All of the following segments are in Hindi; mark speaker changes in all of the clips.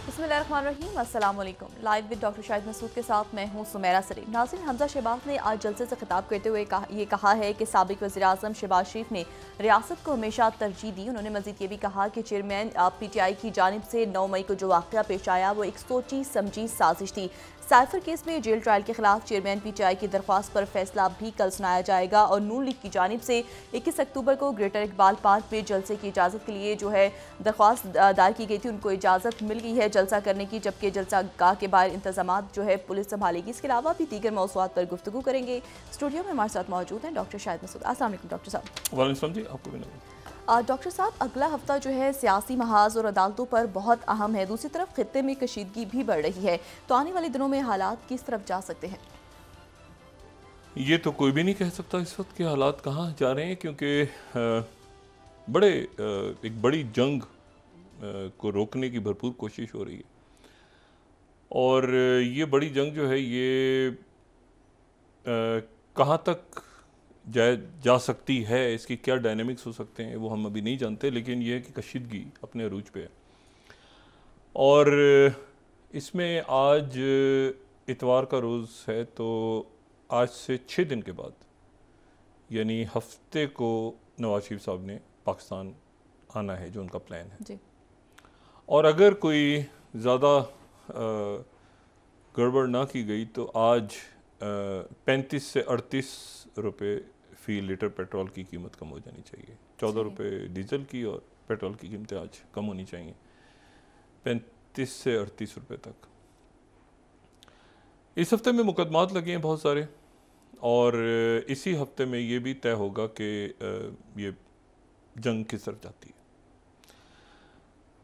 Speaker 1: बिस्मिल्लाहिर्रहमानिर्रहीम, अस्सलाम वालेकुम। Live with doctor Shahid Masood के साथ मैं हूं सुमेरा सलीम। नाज़रीन, हमजा शहबाज ने आज जलसे से खिताब करते हुए कहा है कि साबिक वज़ीर-ए-आज़म शहबाज शरीफ ने रियासत को हमेशा तरजीह दी। उन्होंने मज़ीद ये भी कहा कि चेयरमैन PTI की जानिब से 9 मई को जो वाक़या पेश आया वो एक सोची समझी साजिश थी। साइफर केस में जेल ट्रायल के खिलाफ चेयरमैन PTI की दरख्वास्त पर फैसला भी कल सुनाया जाएगा और नून लीग की जानिब से 21 अक्टूबर को ग्रेटर इकबाल पार्क में जलसे की इजाज़त के लिए जो है दरख्वास्त दायर की गई थी, उनको इजाज़त मिल गई है जलसा करने की, जबकि जलसा गाह के बाहर इंतजामात जो है पुलिस संभालेगी। इसके अलावा भी दीगर मौज़ूआत पर गुफ्तगू करेंगे। स्टूडियो में हमारे साथ मौजूद हैं डॉक्टर शाहिद मसूद। अस्सलाम वालेकुम डॉक्टर साहब।
Speaker 2: वालेकुम जी, आपको भी
Speaker 1: डॉक्टर साहब, अगला हफ्ता जो है सियासी महाज और अदालतों पर बहुत अहम है। दूसरी तरफ खित्ते में कशीदगी भी बढ़ रही है, तो आने वाले दिनों में हालात किस तरफ जा सकते हैं?
Speaker 2: ये तो कोई भी नहीं कह सकता इस वक्त के हालात कहाँ जा रहे हैं, क्योंकि एक बड़ी जंग को रोकने की भरपूर कोशिश हो रही है। और ये बड़ी जंग जो है ये कहाँ तक जा सकती है, इसकी क्या डायनेमिक्स हो सकते हैं वो हम अभी नहीं जानते, लेकिन ये है कि कशीदगी अपने अरूज पे है। और इसमें आज इतवार का रोज़ है, तो आज से 6 दिन के बाद यानी हफ्ते को नवाज शरीफ साहब ने पाकिस्तान आना है, जो उनका प्लान है
Speaker 1: जी।
Speaker 2: और अगर कोई ज़्यादा गड़बड़ ना की गई तो आज 35 से 38 रुपये फ़ी लीटर पेट्रोल की कीमत कम हो जानी चाहिए। 14 रुपये डीजल की और पेट्रोल की कीमतें आज कम होनी चाहिए 35 से 38 रुपये तक। इस हफ्ते में मुकदमात लगे हैं बहुत सारे, और इसी हफ्ते में ये भी तय होगा कि ये जंग किस तरफ जाती है।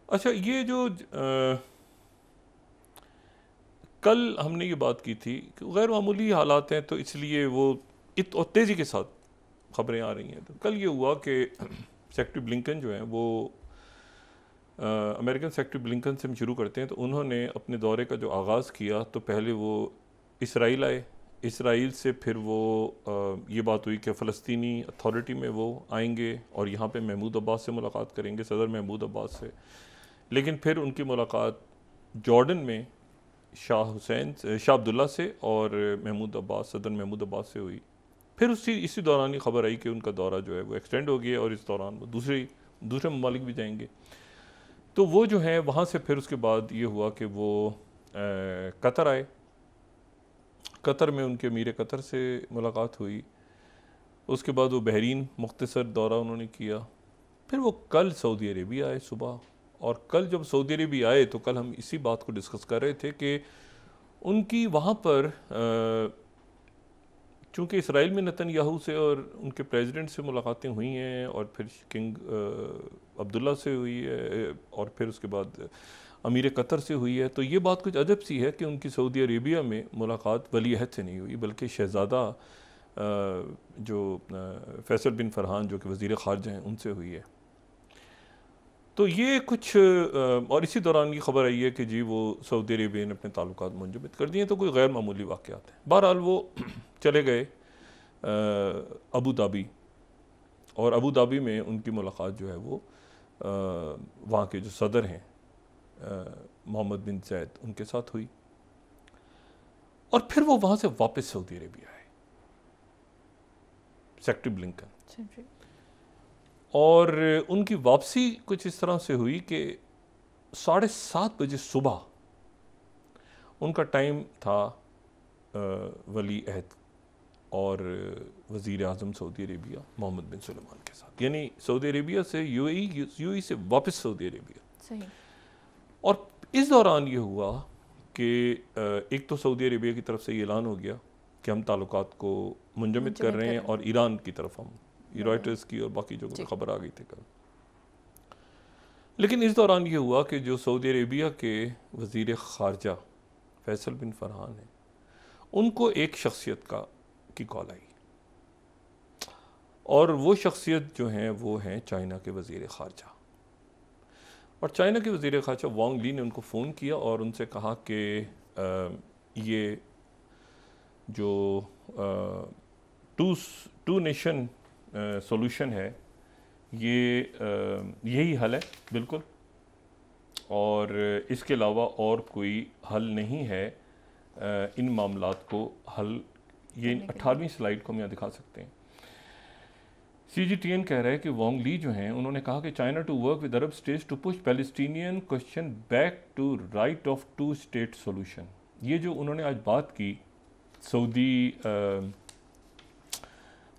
Speaker 2: अच्छा, ये जो कल हमने ये बात की थी कि गैर मामूली हालात हैं, तो इसलिए वो और तेज़ी के साथ खबरें आ रही हैं। तो कल ये हुआ कि सेक्रेटरी ब्लिंकन जो हैं वो अमेरिकन सेक्रेटरी ब्लिंकन से हम शुरू करते हैं, तो उन्होंने अपने दौरे का जो आगाज़ किया तो पहले वो इसराइल आए। इसराइल से फिर वो ये बात हुई कि फ़लस्तीनी अथॉरिटी में वो आएंगे और यहाँ पे महमूद अब्बास से मुलाकात करेंगे, सदर महमूद अब्बास से। लेकिन फिर उनकी मुलाकात जॉर्डन में शाह अब्दुल्ला से और महमूद अब्बास, सदर महमूद अब्बास से हुई। फिर इसी दौरान ही खबर आई कि उनका दौरा जो है वो एक्सटेंड हो गया और इस दौरान वो दूसरे ममालिक भी जाएंगे। तो वो जो है वहाँ से फिर उसके बाद ये हुआ कि वो कतर आए। कतर में उनके अमीर कतर से मुलाकात हुई। उसके बाद वो बहरीन मुख्तसर दौरा उन्होंने किया। फिर वो कल सऊदी अरेबिया आए सुबह, और कल जब सऊदी अरेबिया आए तो कल हम इसी बात को डिस्कस कर रहे थे कि उनकी वहाँ पर चूँकि इसराइल में नेतन्याहू से और उनके प्रेसिडेंट से मुलाकातें हुई हैं, और फिर किंग अब्दुल्ला से हुई है, और फिर उसके बाद अमीर कतर से हुई है। तो ये बात कुछ अजब सी है कि उनकी सऊदी अरेबिया में मुलाकात वली अहद से नहीं हुई, बल्कि शहज़ादा जो फैसल बिन फरहान जो कि वज़ीर ख़ारजा हैं उनसे हुई है। तो ये कुछ और इसी दौरान ये खबर आई है कि जी वो सऊदी अरेबिया ने अपने ताल्लुकात मुंजमद कर दिए। तो कोई गैर मामूली वाक़यात हैं। बहरहाल वो चले गए अबू धाबी, और अबू धाबी में उनकी मुलाकात जो है वो वहाँ के जो सदर हैं मोहम्मद बिन ज़ैद उनके साथ हुई, और फिर वो वहाँ से वापस सऊदी अरेबिया आए सेक्रेटरी ब्लिंकन। और उनकी वापसी कुछ इस तरह से हुई कि 7:30 बजे सुबह उनका टाइम था वली अहद और वज़ीर आज़म सऊदी अरेबिया मोहम्मद बिन सुलेमान के साथ, यानी सऊदी अरेबिया से यूएई से वापस सऊदी अरेबिया।
Speaker 1: सही।
Speaker 2: और इस दौरान ये हुआ कि एक तो सऊदी अरेबिया की तरफ से ये ऐलान हो गया कि हम ताल्लुकात को मुंजमद कर रहे हैं, और ईरान की तरफ हम रॉयटर्स की और बाकी जो खबर आ गई थी कल। लेकिन इस दौरान ये हुआ कि जो सऊदी अरेबिया के वज़ीर ख़ारजा फैसल बिन फरहान हैं, उनको एक शख्सियत की कॉल आई, और वो शख्सियत जो हैं वो हैं चाइना के वज़ीर ख़ारजा। और चाइना के वज़ीर ख़ारजा वांग ली ने उनको फ़ोन किया और उनसे कहा कि ये जो टू नेशन सोल्यूशन है, ये यही हल है बिल्कुल, और इसके अलावा और कोई हल नहीं है इन मामलात को हल। ये 18वीं स्लाइड को हम यहाँ दिखा सकते हैं। CGTN कह रहा है कि वोंग ली जो हैं उन्होंने कहा कि China to work with Arab states to push Palestinian question back to right of 2 state solution. ये जो उन्होंने आज बात की सऊदी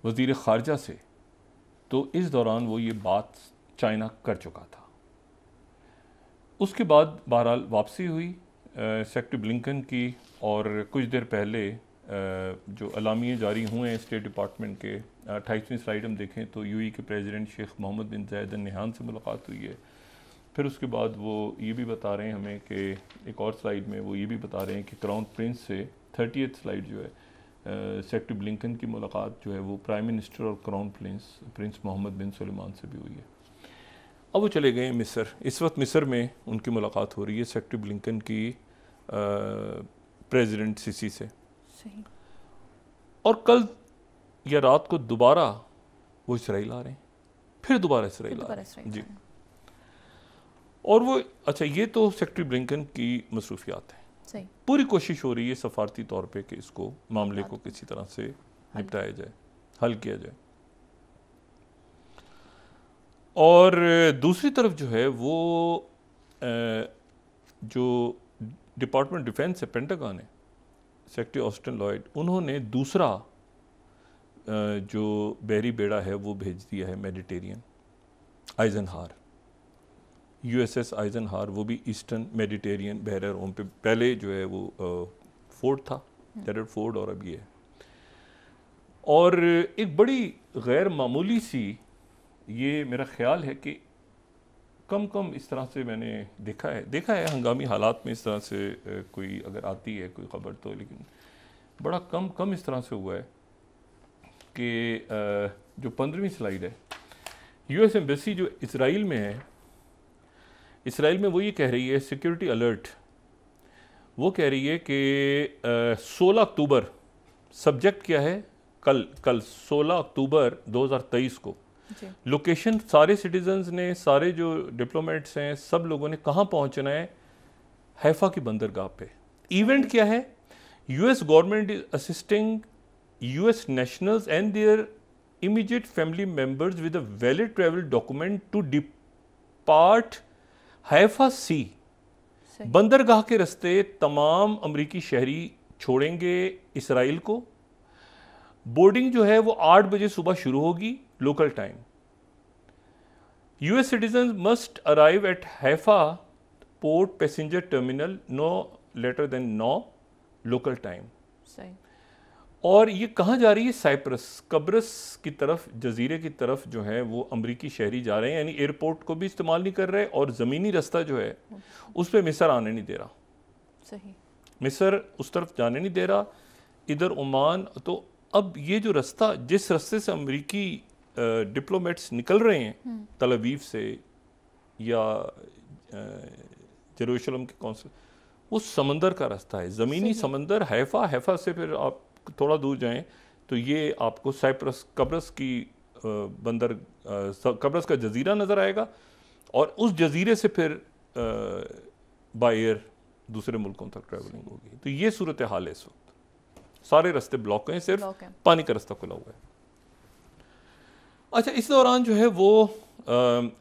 Speaker 2: वज़ीर ख़ारजा से, तो इस दौरान वो ये बात चाइना कर चुका था। उसके बाद बहरहाल वापसी हुई सेक्रेटरी ब्लिंकन की, और कुछ देर पहले जो अलामिये जारी हुए हैं स्टेट डिपार्टमेंट के, 28वीं स्लाइड हम देखें तो यूएई के प्रेसिडेंट शेख मोहम्मद बिन जायद अल नहयान से मुलाकात हुई है। फिर उसके बाद वो ये भी बता रहे हैं हमें कि एक और स्लाइड में वो ये भी बता रहे हैं कि क्राउन प्रिंस से 30th स्लाइड जो है सेक्रेटरी ब्लिंकन की मुलाकात जो है वो प्राइम मिनिस्टर और क्राउन प्रिंस मोहम्मद बिन सुलेमान से भी हुई है। अब वो चले गए मिस्र। इस वक्त मिस्र में उनकी मुलाकात हो रही है सेक्रेटरी ब्लिंकन की प्रेसिडेंट सीसी से। और कल या रात को दोबारा वो इसराइल आ रहे हैं, फिर दोबारा इसराइल आ रहे हैं जी। और वो अच्छा, ये तो सेक्रेटरी ब्लिंकन की मसरूफियात हैं।
Speaker 1: सही। पूरी
Speaker 2: कोशिश हो रही है सफारती तौर पे कि इसको मामले को किसी तरह से निपटाया जाए, हल किया जाए। और दूसरी तरफ जो है वो जो डिपार्टमेंट डिफेंस है, पेंटागन है, सेक्रेटरी ऑस्टिन लॉयड, उन्होंने दूसरा जो बहरी बेड़ा है वो भेज दिया है मेडिटेरियन, आइजनहार, USS आइजनहार, वो भी ईस्टर्न मेडिटेरियन बहर रोम पे। पहले जो है वो फोर्ट था, जेरड फोर्ड, और अब ये है। और एक बड़ी गैर मामूली सी, ये मेरा ख्याल है कि कम इस तरह से मैंने देखा है हंगामी हालात में इस तरह से कोई अगर आती है कोई ख़बर तो, लेकिन बड़ा कम इस तरह से हुआ है कि जो 15वीं स्लाइड है, US एम्बेसी जो इसराइल में है, इसराइल में वो ये कह रही है, सिक्योरिटी अलर्ट, वो कह रही है कि 16 अक्टूबर, सब्जेक्ट क्या है, कल 16 अक्टूबर 2023 को लोकेशन सारे सिटीजन्स ने, सारे जो डिप्लोमेट्स हैं, सब लोगों ने कहाँ पहुँचना है, हैफा की बंदरगाह पे। इवेंट क्या है, US government is assisting US nationals and their immediate family members with a valid travel document to depart Haifa sea. बंदरगाह के रास्ते तमाम अमरीकी शहरी छोड़ेंगे इसराइल को। बोर्डिंग जो है वो 8 बजे सुबह शुरू होगी local time. US citizens must arrive at Haifa port passenger terminal no later than 9 local time. और ये कहाँ जा रही है, साइप्रस, कब्रस की तरफ, जजीरे की तरफ जो है वो अमरीकी शहरी जा रहे हैं, यानी एयरपोर्ट को भी इस्तेमाल नहीं कर रहे, और ज़मीनी रास्ता जो है उस पर मिस्र आने नहीं दे रहा।
Speaker 1: सही। मिस्र
Speaker 2: उस तरफ जाने नहीं दे रहा, इधर ओमान। तो अब ये जो रास्ता, जिस रास्ते से अमरीकी डिप्लोमेट्स निकल रहे हैं तल अवीव से या जेरूशलम के कौंसल, वो समंदर का रास्ता है, ज़मीनी समंदर। हैफा से फिर आप थोड़ा दूर जाएं तो ये आपको साइप्रस, कब्रस की कब्रस का जजीरा नज़र आएगा, और उस जजीरे से फिर बाय एयर दूसरे मुल्कों तक ट्रैवलिंग होगी। तो ये सूरत हाल है इस वक्त, सारे रास्ते ब्लॉक हैं, सिर्फ पानी का रास्ता खुला हुआ है। अच्छा, इस दौरान जो है वो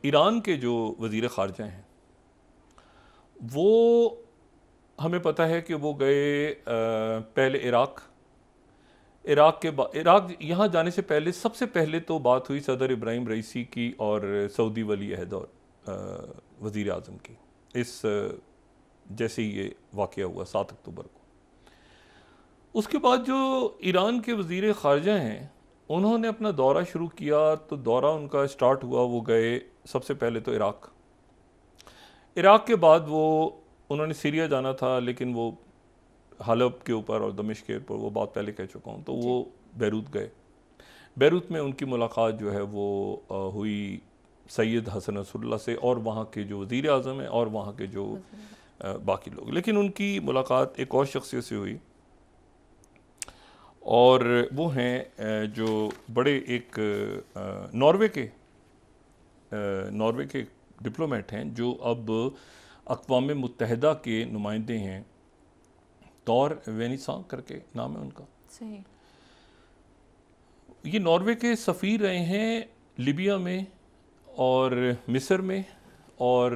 Speaker 2: ईरान के जो वज़ीर ख़ारजा हैं, वो हमें पता है कि वो गए पहले इराक यहाँ जाने से पहले सबसे पहले तो बात हुई सदर इब्राहिम रईसी की और सऊदी वली अहद और वज़ीर आज़म की, इस जैसे ही ये वाक़या हुआ 7 अक्टूबर को। उसके बाद जो ईरान के वज़ीर ख़ारजा हैं उन्होंने अपना दौरा शुरू किया। तो दौरा उनका स्टार्ट हुआ, वो गए सबसे पहले तो इराक के बाद वो उन्होंने सीरिया जाना था, लेकिन वो हलब के ऊपर और दमिश्क के ऊपर, वो बात पहले कह चुका हूँ। तो वो बैरूत गए। बैरूत में उनकी मुलाकात जो है वो हुई सैयद हसन नसरुल्लाह से और वहाँ के जो वज़ीर आज़म हैं और वहाँ के जो बाकी लोग। लेकिन उनकी मुलाकात एक और शख्सियत से हुई, और वो हैं जो बड़े एक नॉर्वे के डिप्लोमेट हैं, जो अब अक़वाम मुत्तहिदा के नुमाइंदे हैं, तौर वेनिसां करके नाम है उनका।
Speaker 1: सही।
Speaker 2: ये नॉर्वे के सफ़ीर रहे हैं लीबिया में और मिस्र में, और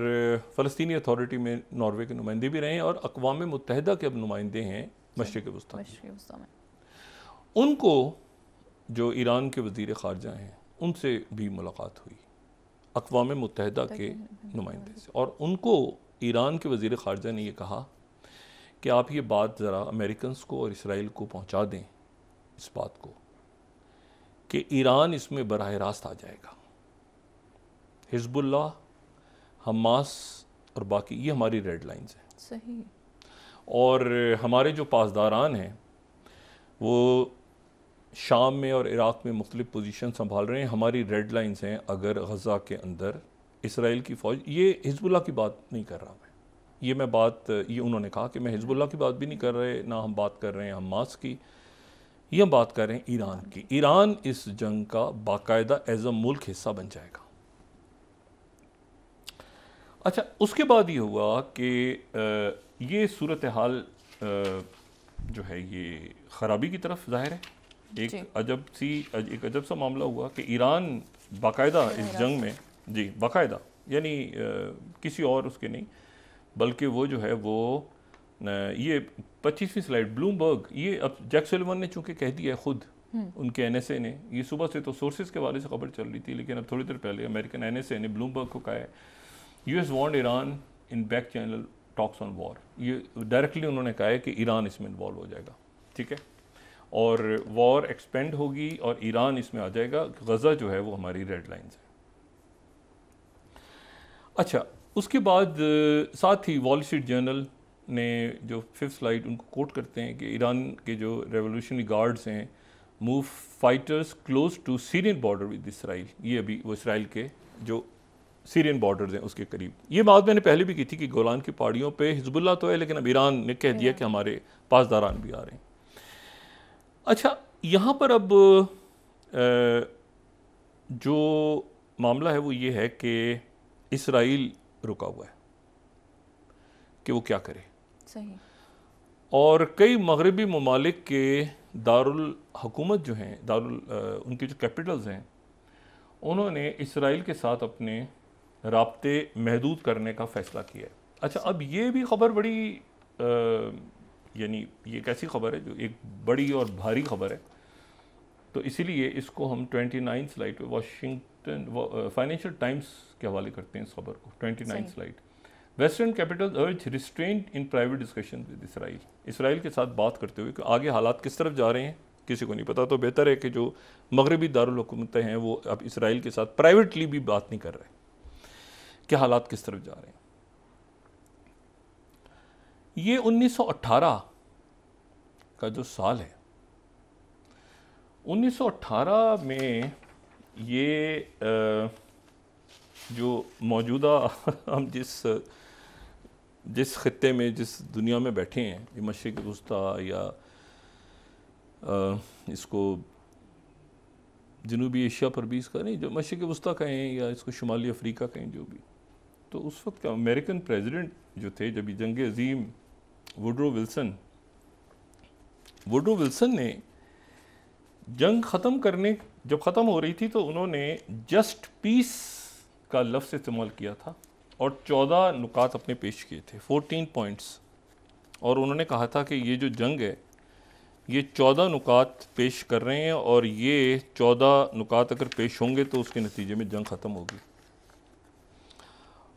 Speaker 2: फ़लस्तीनी अथॉरिटी में नॉर्वे के नुमाइंदे भी रहे हैं, और अक़वाम मुत्तहिदा के अब नुमाइंदे हैं मशरिक़ वस्ता में। उनको जो ईरान के वज़ीर ख़ारजा हैं उनसे भी मुलाकात हुई, अक़वाम मुत्तहिदा के नुमाइंदे से, और उनको ईरान के वज़ीर ख़ारजा ने ये कहा कि आप ये बात ज़रा अमेरिकन्स को और इसराइल को पहुँचा दें, इस बात को कि ईरान इसमें बराह रास्त आ जाएगा। हिज़्बुल्लाह, हमास और बाकी ये हमारी रेड लाइंस हैं।
Speaker 1: सही।
Speaker 2: और हमारे जो पासदारान हैं वो शाम में और इराक़ में मुख्तलिफ़ पोजीशन संभाल रहे हैं। हमारी रेड लाइंस हैं, अगर गज़ा के अंदर इसराइल की फ़ौज, ये हिज़्बुल्लाह की बात नहीं कर रहा मैं, ये मैं बात, ये उन्होंने कहा कि मैं हिज़्बुल्लाह की बात भी नहीं कर रहे, ना हम बात कर रहे हैं हमास की, ये हम बात कर रहे हैं ईरान की। ईरान इस जंग का बाकायदा एज़ अ मुल्क हिस्सा बन जाएगा। अच्छा, उसके बाद ये हुआ कि ये सूरत हाल जो है ये ख़राबी की तरफ ज़ाहिर है। एक अजब सा मामला हुआ कि ईरान बाकायदा इस जंग में, जी बाकायदा, यानी किसी और उसके नहीं, बल्कि वो जो है वो ये 25वीं स्लाइड ब्लूमबर्ग, ये अब जैक सुलिवान ने चूंकि कह दिया है खुद, उनके एनएसए ने, ये सुबह से तो सोर्सेज के वाले से खबर चल रही थी, लेकिन अब थोड़ी देर पहले अमेरिकन एनएसए ने ब्लूमबर्ग को कहा है US want Iran in back channel talks on war. ये डायरेक्टली उन्होंने कहा है कि ईरान इसमें इन्वॉल्व हो जाएगा, ठीक है, और वॉर एक्सपेंड होगी और ईरान इसमें आ जाएगा। गज़ा जो है वो हमारी रेड लाइंस है। अच्छा, उसके बाद साथ ही वॉल स्ट्रीट जर्नल ने जो 5th स्लाइड उनको कोट करते हैं कि ईरान के जो रेवोल्यूशनरी गार्ड्स हैं move fighters close to Syrian border with Israel. ये अभी वो इसराइल के जो सीरियन बॉर्डर्स हैं उसके करीब। ये बात मैंने पहले भी की थी कि गोलान की पहाड़ियों पे हिज़्बुल्लाह तो है, लेकिन अब ईरान ने कह दिया कि हमारे पासदारान भी आ रहे हैं। अच्छा, यहाँ पर अब जो मामला है वो ये है कि इसराइल रुका हुआ है कि वो क्या करे।
Speaker 1: सही।
Speaker 2: और कई मगरबी ममालिक के दारुल हुकूमत जो हैं, उनके जो कैपिटल्स हैं, उन्होंने इसराइल के साथ अपने राब्ते महदूद करने का फ़ैसला किया है। अच्छा, अब ये भी ख़बर बड़ी यानी ये एक ऐसी ख़बर है जो एक बड़ी और भारी ख़बर है, तो इसीलिए इसको हम 29 स्लाइड पे वाशिंगटन फाइनेंशियल टाइम्स के हवाले करते हैं इस खबर को। 29 स्लाइड, वेस्टर्न कैपिटल अर्ज restraint in private discussion with Israel. Israel के साथ बात करते हुए कि आगे हालात किस तरफ जा रहे हैं किसी को नहीं पता, तो बेहतर है कि जो मगरबी दारुल हुकूमतें हैं वो अब इसराइल के साथ प्राइवेटली भी बात नहीं कर रहे कि हालात किस तरफ जा रहे हैं। ये 1918 का जो साल है, 1918 में ये जो मौजूदा हम जिस खित्ते में, जिस दुनिया में बैठे हैं, ये मशरिक़ वस्ता या इसको जनूबी एशिया पर भी इसका नहीं, जो मशरिक़ वस्ता कहें या इसको शुमाली अफ्रीका कहें, जो भी, तो उस वक्त का अमेरिकन प्रेसिडेंट जो थे, जब जंग अज़ीम वुडरो विल्सन ने जंग ख़त्म करने, जब ख़त्म हो रही थी तो उन्होंने जस्ट पीस का लफ्ज़ इस्तेमाल किया था और 14 नुकात अपने पेश किए थे, 14 पॉइंट्स, और उन्होंने कहा था कि ये जो जंग है ये 14 नुकात पेश कर रहे हैं और ये 14 नुकात अगर पेश होंगे तो उसके नतीजे में जंग ख़त्म होगी।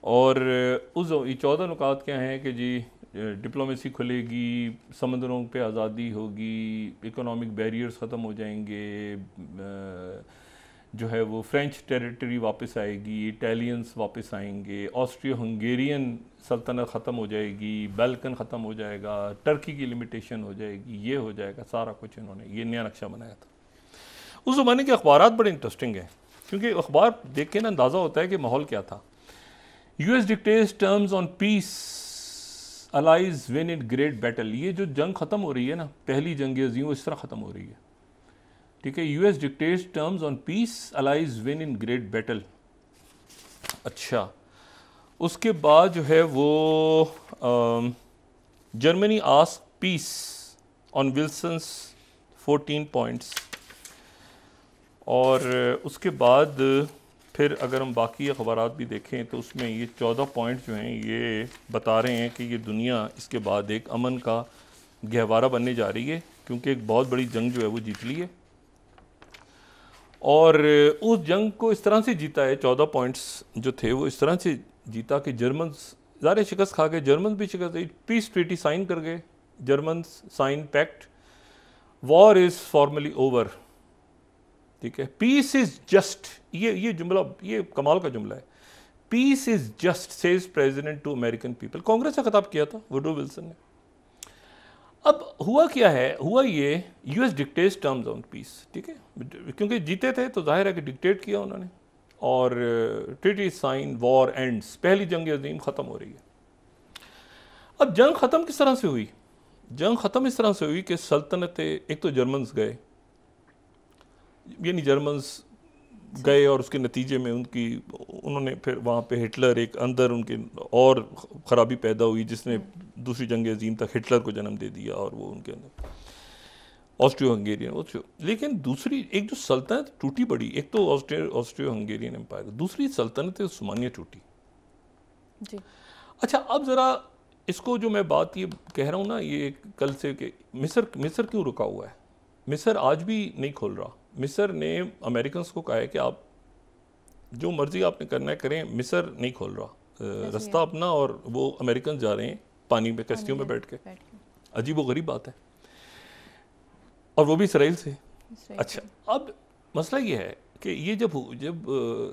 Speaker 2: और ये 14 नुकात क्या हैं कि जी डिप्लोमेसी खुलेगी, समंदरों पे आज़ादी होगी, इकोनॉमिक बैरियर्स ख़त्म हो जाएंगे, जो है वो फ्रेंच टेरिटरी वापस आएगी, इटालियंस वापस आएंगे, ऑस्ट्रियो हंगेरियन सल्तनत ख़त्म हो जाएगी, बैल्कन ख़त्म हो जाएगा, टर्की की लिमिटेशन हो जाएगी, ये हो जाएगा, सारा कुछ इन्होंने ये नया नक्शा बनाया था। उस ज़माने के अखबारात बड़े इंटरेस्टिंग हैं क्योंकि अखबार देख के ना अंदाज़ा होता है कि माहौल क्या था। US dictates terms on peace, allies win in great battle. ये जो जंग ख़त्म हो रही है ना, पहली जंग अज़ीम, वो इस तरह ख़त्म हो रही है, ठीक है। US dictates terms on peace, allies win in great battle. अच्छा, उसके बाद जो है वो Germany ask peace on Wilson's 14 points. और उसके बाद फिर अगर हम बाकी अखबारात भी देखें तो उसमें ये 14 पॉइंट जो हैं ये बता रहे हैं कि ये दुनिया इसके बाद एक अमन का गहवारा बनने जा रही है, क्योंकि एक बहुत बड़ी जंग जो है वो जीत ली है। और उस जंग को इस तरह से जीता है, 14 पॉइंट्स जो थे वो इस तरह से जीता कि जर्मन ज़ाहिर शिकस्त खा गए, जर्मन भी शिकस्त गई, पीस ट्रीटी साइन कर गए, German sign pact, war is formally over. ठीक है, पीस इज़ जस्ट, ये जुमला ये कमाल का जुमला है, peace is just says president to American people. Congress से खिताब किया था वुडरो विल्सन ने। अब हुआ क्या है, हुआ ये US dictates terms on peace. ठीक है, क्योंकि जीते थे तो जाहिर है कि डिक्टेट किया उन्होंने, और ट्रीटी साइन, वॉर एंड्स, पहली जंग अजीम ख़त्म हो रही है। अब जंग ख़त्म किस तरह से हुई? जंग ख़त्म इस तरह से हुई कि सल्तनतें, एक तो जर्मन्स गए, यानी जर्मन्स गए और उसके नतीजे में उन्होंने फिर वहाँ पे हिटलर, एक अंदर उनके और ख़राबी पैदा हुई जिसने दूसरी जंग अजीम तक हिटलर को जन्म दे दिया, और वो उनके अंदर ऑस्ट्रियो हंगेरियन। लेकिन दूसरी एक जो सल्तनत टूटी बड़ी, एक तो ऑस्ट्रियो हंगेरियन एम्पायर, दूसरी सल्तनत उस्मानिया टूटी
Speaker 1: जी।
Speaker 2: अच्छा, अब ज़रा इसको जो मैं बात ये कह रहा हूँ ना, ये कल से कि मिस्र क्यों रुका हुआ है? मिस्र आज भी नहीं खोल रहा। मिस्र ने अमेरिकन को कहा है कि आप जो मर्जी आपने करना है करें, मिस्र नहीं खोल रहा रास्ता अपना, और वो अमेरिकन जा रहे हैं पानी में कश्तियों में बैठ के। अजीब व गरीब बात है, और वो भी इसराइल से। अच्छा, अब मसला ये है कि ये जब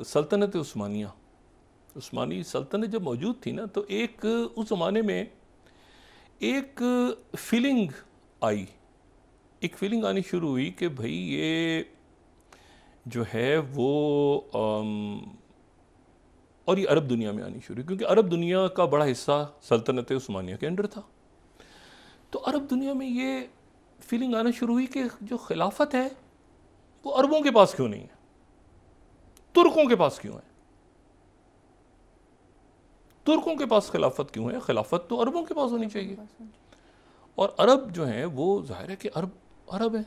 Speaker 2: सल्तनत उस्मानी सल्तनत जब मौजूद थी ना, तो एक उस ज़माने में एक फीलिंग आनी शुरू हुई कि भाई ये जो है वो और ये अरब दुनिया में आनी शुरू, क्योंकि अरब दुनिया का बड़ा हिस्सा सल्तनत उस्मानिया के अंडर था। तो अरब दुनिया में ये फीलिंग आना शुरू हुई कि जो खिलाफत है वो अरबों के पास क्यों नहीं है, तुर्कों के पास क्यों है? तुर्कों के पास खिलाफत क्यों है? खिलाफत तो अरबों के पास होनी चाहिए, और अरब जो हैं वो जाहिर है कि अरब है,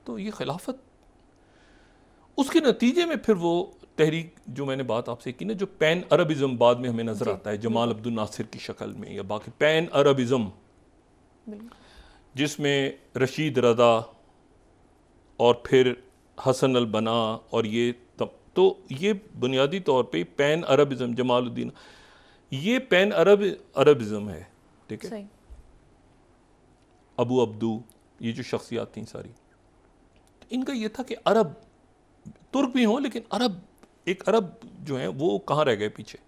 Speaker 2: तो ये खिलाफत। उसके नतीजे में फिर वो तहरीक जो मैंने बात आपसे की ना, जो पैन अरबिज़म बाद में हमें नज़र आता है जमाल अब्दुल नासिर की शक्ल में, या बाकी पैन अरबिज़म, जिसमें रशीद रज़ा और फिर हसन अल बना, और ये तो ये बुनियादी तौर पे पैन अरबिज़म, जमालुद्दीन, ये पैन अरबिज़म है। ठीक है, अबू अब्दू, ये जो शख्सियात थी सारी, इनका ये था कि अरब, तुर्क भी हों लेकिन एक अरब जो है वो कहाँ रह गए पीछे।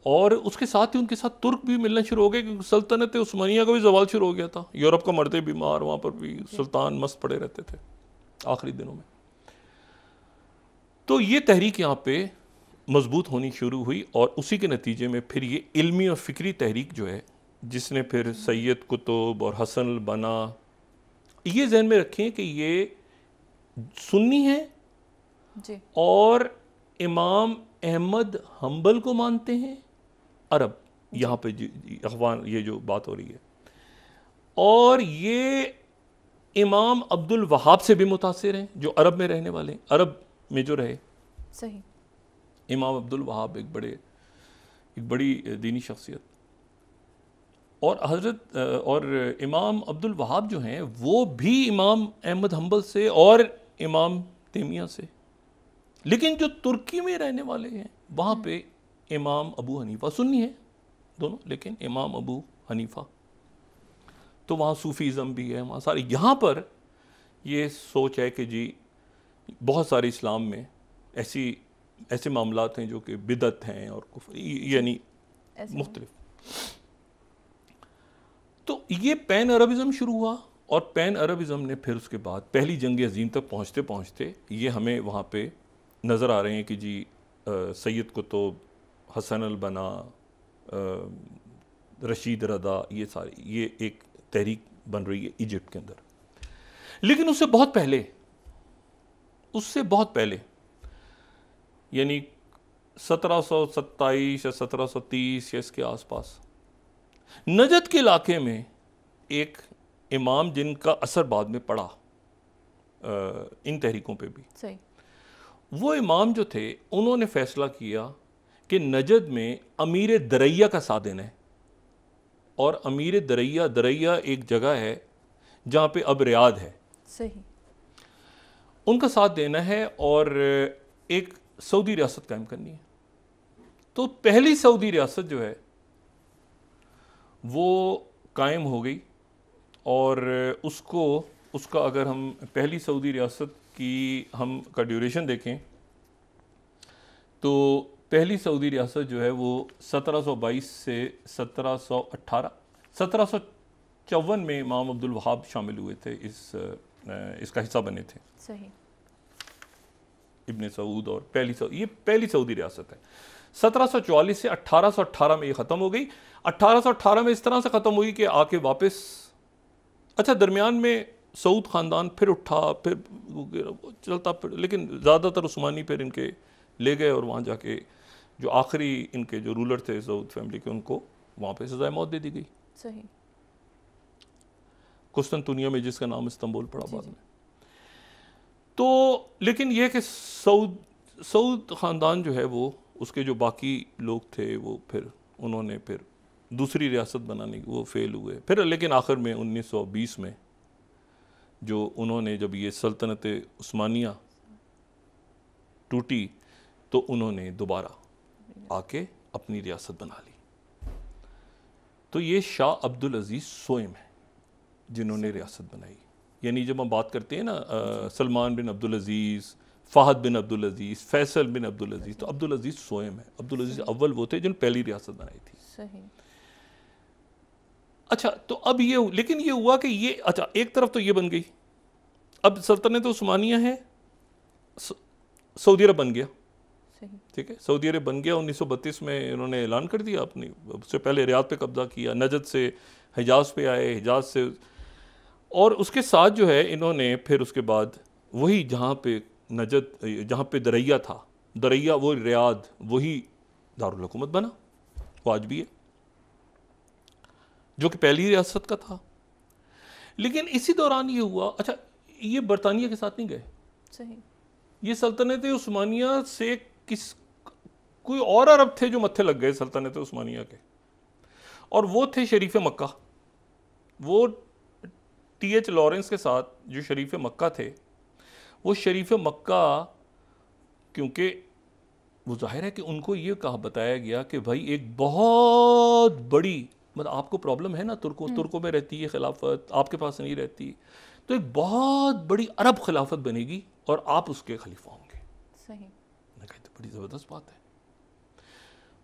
Speaker 2: और उसके साथ ही उनके साथ तुर्क भी मिलना शुरू हो गए, क्योंकि सल्तनत उस्मानिया का भी जवाल शुरू हो गया था। यूरोप का मर्दे बीमार, वहाँ पर भी सुल्तान मस्त पड़े रहते थे आखिरी दिनों में। तो ये तहरीक यहाँ पे मजबूत होनी शुरू हुई, और उसी के नतीजे में फिर ये इल्मी और फ़िक्री तहरीक जो है, जिसने फिर सैयद कुतुब और हसन बना, ये जहन में रखें कि ये सुन्नी है
Speaker 1: जी, और
Speaker 2: इमाम अहमद हम्बल को मानते हैं अरब, यहाँ पे अखबार ये जो बात हो रही है, और ये इमाम अब्दुल वहाब से भी मुतासिर हैं, जो अरब में रहने वाले, अरब में जो रहे।
Speaker 1: सही,
Speaker 2: इमाम अब्दुल वहाब एक बड़ी दीनी शख्सियत, और इमाम अब्दुल वहाब जो हैं वो भी इमाम अहमद हम्बल से और इमाम तेमिया से। लेकिन जो तुर्की में रहने वाले हैं वहाँ पे इमाम अबू हनीफा, सुन्नी है दोनों, लेकिन इमाम अबू हनीफा, तो वहाँ सूफीज़म भी है, वहाँ सारे। यहाँ पर ये सोच है कि जी बहुत सारे इस्लाम में ऐसे मामलात हैं जो कि बिदत हैं और कुफ्र, यानी मुख्तलिफ। तो ये पैन अरबिज़म शुरू हुआ, और पैन अरबिज़म ने फिर उसके बाद पहली जंग अजीम तक पहुँचते पहुँचते ये हमें वहाँ पे नज़र आ रहे हैं कि जी सैयद कुतुब, हसन अल बना, रशीद रज़ा, ये सारे, ये एक तहरीक बन रही है इजिप्ट के अंदर। लेकिन उससे बहुत पहले यानी 1727 या 1730 या इसके आसपास नजद के इलाके में एक इमाम जिनका असर बाद में पड़ा इन तहरीकों पे भी,
Speaker 1: सही।
Speaker 2: वो इमाम जो थे उन्होंने फैसला किया कि नजद में अमीर दरैया का साथ देना है। और अमीर दरैया एक जगह है जहाँ पे अब रियाद है,
Speaker 1: सही,
Speaker 2: उनका साथ देना है और एक सऊदी रियासत कायम करनी है। तो पहली सऊदी रियासत जो है वो कायम हो गई और उसका अगर हम पहली सऊदी रियासत की हम का ड्यूरेशन देखें तो पहली सऊदी रियासत जो है वो 1722 से 1754 में इमाम अब्दुल वहाब शामिल हुए थे, इसका हिस्सा बने थे।
Speaker 1: सही।
Speaker 2: इब्ने सऊद और ये पहली सऊदी रियासत है। 1744 से 1818 में ये ख़त्म हो गई। 1818 में इस तरह से ख़त्म हुई कि आके वापस, अच्छा दरमियान में सऊद ख़ानदान फिर उठा, फिर चलता, लेकिन ज़्यादातर उस्मानी फिर इनके ले गए और वहाँ जाके जो आखिरी इनके जो रूलर थे सऊद फैमिली के, उनको वहाँ पे सज़ाए मौत दे दी गई।
Speaker 1: सही।
Speaker 2: कुस्तुनतुनिया में जिसका नाम इस्तांबुल पड़ा बाद में। तो लेकिन यह कि सऊद ख़ानदान जो है वो, उसके जो बाकी लोग थे वो फिर उन्होंने फिर दूसरी रियासत बनाने की वो फेल हुए फिर, लेकिन आखिर में 1920 में जो उन्होंने जब ये सल्तनत उस्मानिया टूटी तो उन्होंने दोबारा आके अपनी रियासत बना ली। तो ये शाह अब्दुल अजीज़ सोएम है जिन्होंने रियासत बनाई। यानी जब हम बात करते हैं ना सलमान बिन अब्दुल अजीज़, फ़हद बिन अब्दुल अजीज़, फैसल बिन अब्दुल अजीज़, तो अब्दुल अजीज़ सोएम है। अब्दुल अजीज़ अव्वल वो थे जिन्होंने पहली रियासत बनाई थी।
Speaker 1: सही।
Speaker 2: अच्छा, तो अब ये, लेकिन ये हुआ कि ये, अच्छा एक तरफ तो ये बन गई, अब सल्तनत उस्मानिया है, सऊदी अरब बन गया, ठीक है, सऊदी अरब बन गया। 1932 में इन्होंने ऐलान कर दिया अपनी, उससे पहले रियाद पे कब्जा किया, नजद से हिजाज पे आए, हिजाज से, और उसके साथ जो है इन्होंने फिर उसके बाद वही जहाँ पे नजद, जहाँ पे दरैया था, दरैया वो रियाद, वही दारुल हुकूमत बना, वो आज भी है, जो कि पहली रियासत का था। लेकिन इसी दौरान ये हुआ, अच्छा ये बरतानिया के साथ नहीं गए,
Speaker 1: सही,
Speaker 2: ये सल्तनत उस्मानिया से कोई और अरब थे जो मत्थे लग गए सल्तनत उस्मानिया के, और वो थे शरीफ मक्का। वो टी.एच. लॉरेंस के साथ जो शरीफ मक्का थे, वो शरीफ मक्का, क्योंकि वो जाहिर है कि उनको ये कहा बताया गया कि भाई एक बहुत बड़ी, मतलब आपको प्रॉब्लम है ना, तुर्कों में रहती है खिलाफत, आपके पास नहीं रहती, तो एक बहुत बड़ी अरब खिलाफत बनेगी और आप उसके खलीफा होंगे।
Speaker 1: सही।
Speaker 2: मैंने कहा तो बड़ी ज़बरदस्त बात है।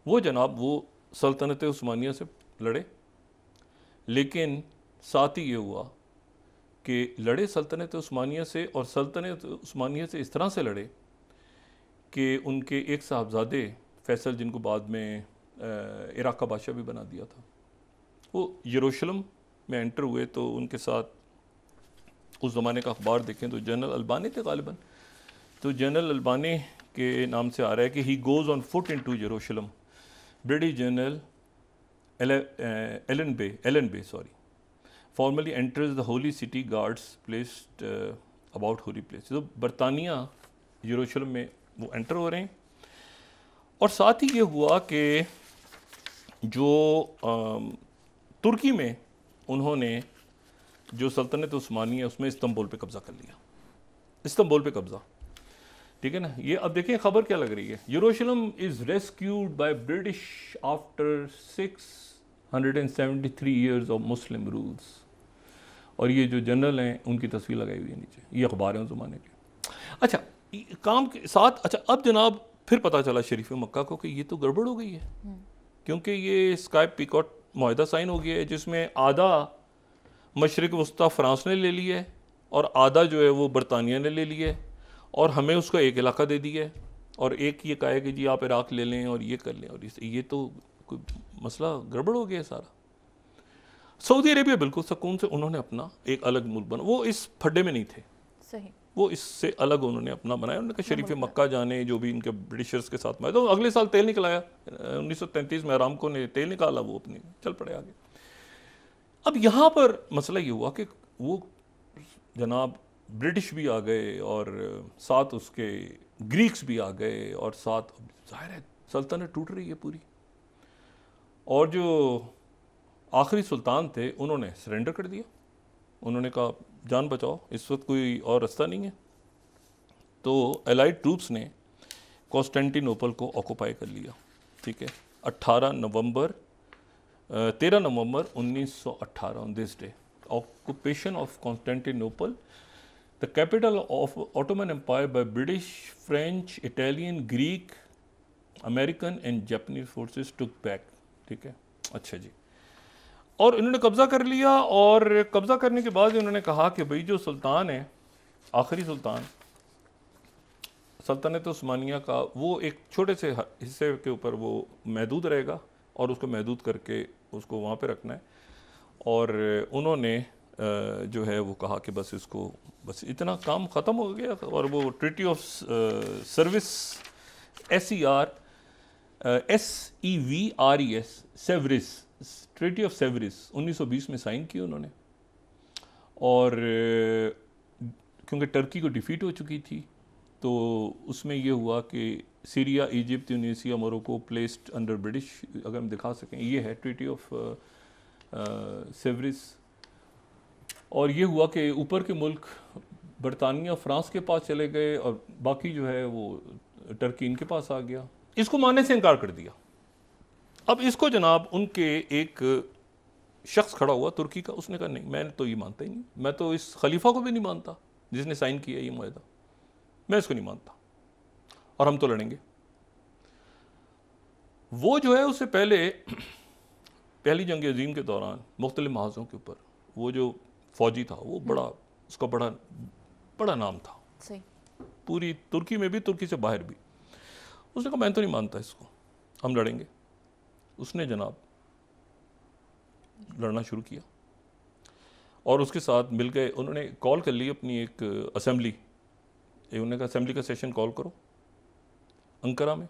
Speaker 2: वो जनाब वो सल्तनत उस्मानिया से लड़े, लेकिन साथ ही ये हुआ कि लड़े सल्तनत उस्मानिया से, और सल्तनत उस्मानिया से इस तरह से लड़े कि उनके एक साहबजादे फैसल, जिनको बाद में इराक़ का बादशाह भी बना दिया था, वो यरूशलेम में एंटर हुए। तो उनके साथ उस ज़माने का अखबार देखें तो जनरल अल्बानी थे गालिबन, तो जनरल अल्बानी के नाम से आ रहा है कि he goes on foot into यरूशलेम, British general Allenby formally enters the holy city, guards placed about holy place. तो बरतानिया यरूशलेम में वो एंटर हो रहे हैं, और साथ ही ये हुआ कि जो तुर्की में उन्होंने जो सल्तनत उस्मानी है उसमें इस्तांबुल पे कब्ज़ा कर लिया, इस्तांबुल पे कब्ज़ा, ठीक है ना। ये अब देखिए खबर क्या लग रही है, यरूशलेम is rescued by British after 673 years of Muslim rules. और ये जो जनरल हैं उनकी तस्वीर लगाई हुई है नीचे, ये अखबार हैं उस ज़माने के। अच्छा काम के साथ, अच्छा अब जनाब फिर पता चला शरीफ मक्का को कि ये तो गड़बड़ हो गई है, क्योंकि ये स्काई पिकॉट मुआहदा साइन हो गया है, जिसमें आधा मशरिक वस्ता फ्रांस ने ले लिया है और आधा जो है वो बरतानिया ने ले लिया है, और हमें उसका एक इलाका दे दिया है, और एक ये कहा है कि जी आप इराक़ ले लें और ये कर लें, और ये तो कोई मसला गड़बड़ हो गया है सारा। सऊदी अरेबिया बिल्कुल सुकून से उन्होंने अपना एक अलग मुल्क बना, वो इस फड्डे में नहीं थे।
Speaker 1: सही।
Speaker 2: वो इससे अलग उन्होंने अपना बनाया। उन्होंने कहा शरीफ मक्का जाने जो भी इनके ब्रिटिशर्स के साथ में, तो अगले साल तेल निकलाया 1933 में अरामको ने तेल निकाला, वो अपनी चल पड़े आगे। अब यहाँ पर मसला ये हुआ कि वो जनाब ब्रिटिश भी आ गए और साथ उसके ग्रीक्स भी आ गए और साथ जाहिर है सल्तनत टूट रही है पूरी। और जो आखिरी सुल्तान थे उन्होंने सरेंडर कर दिया, उन्होंने कहा जान बचाओ, इस वक्त कोई और रास्ता नहीं है। तो एलाइड ट्रूप्स ने कॉन्स्टेंटिनोपल को ऑक्यूपाई कर लिया, ठीक है। 13 November 1918 on this day occupation of Constantinople, the capital of Ottoman empire by British, French, Italian, Greek, American and Japanese forces took back, ठीक है। अच्छा जी, और इन्होंने कब्ज़ा कर लिया, और कब्ज़ा करने के बाद इन्होंने कहा कि भाई जो सुल्तान है, आखिरी सुल्तान सल्तनत उस्मानिया का, वो एक छोटे से हिस्से के ऊपर वो महदूद रहेगा और उसको महदूद करके उसको वहाँ पे रखना है। और उन्होंने जो है वो कहा कि बस इसको, बस इतना काम ख़त्म हो गया। और वो treaty of service SEVRES Sevres, treaty of Sevres 1920 में साइन की उन्होंने। और क्योंकि टर्की को डिफीट हो चुकी थी, तो उसमें ये हुआ कि Syria, Egypt, Tunisia, Morocco placed under British, अगर हम दिखा सकें, ये है ट्रीटी ऑफ सेवरिस। और ये हुआ कि ऊपर के मुल्क बरतानिया, फ्रांस के पास चले गए और बाकी जो है वो टर्की इनके पास आ गया। इसको मानने से इनकार कर दिया। अब इसको जनाब उनके एक शख्स खड़ा हुआ तुर्की का, उसने कहा नहीं, मैं तो ये मानता ही नहीं, मैं तो इस खलीफा को भी नहीं मानता जिसने साइन किया ये मुआहदा, मैं इसको नहीं मानता और हम तो लड़ेंगे। वो जो है उससे पहले पहली जंग अजीम के दौरान मुख्तलिफ महाजों के ऊपर वो जो फौजी था वो बड़ा, उसका बड़ा नाम था
Speaker 1: सही,
Speaker 2: पूरी तुर्की में भी, तुर्की से बाहर भी। उसने कहा मैं तो नहीं मानता इसको, हम लड़ेंगे। उसने जनाब लड़ना शुरू किया और उसके साथ मिल गए, उन्होंने कॉल कर ली अपनी एक असेंबली, उन्होंने कहा असेंबली का सेशन कॉल करो अंकारा में।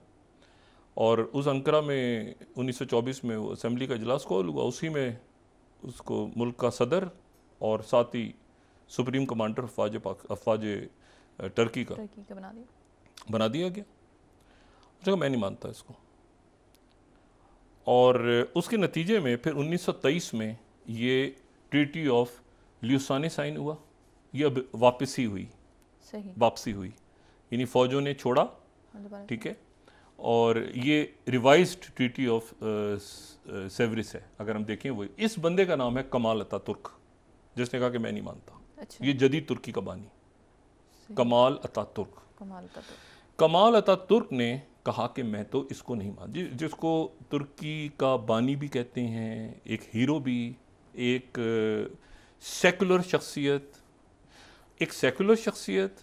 Speaker 2: और उस अंकारा में 1924 में वो असेंबली का इजलास कॉल हुआ, उसी में उसको मुल्क का सदर और साथ ही सुप्रीम कमांडर अफवाज टर्की का बना दिया गया। उसने कहा मैं नहीं मानता इसको। और उसके नतीजे में फिर 1923 में ये ट्रीटी ऑफ ल्यूसाने साइन हुआ। ये अब वापसी हुई, वापसी हुई, यानी फ़ौजों ने छोड़ा, ठीक है। और ये रिवाइज्ड ट्रीटी ऑफ सेवरिस है। अगर हम देखें वो, इस बंदे का नाम है कमाल अतातुर्क, जिसने कहा कि मैं नहीं मानता। अच्छा। ये जदीद तुर्की का बानी कमाल अतातुर्क। कमाल अतातुर्क ने कहा कि मैं तो इसको नहीं मानता, जिसको तुर्की का बानी भी कहते हैं, एक हीरो भी, एक सेकुलर शख्सियत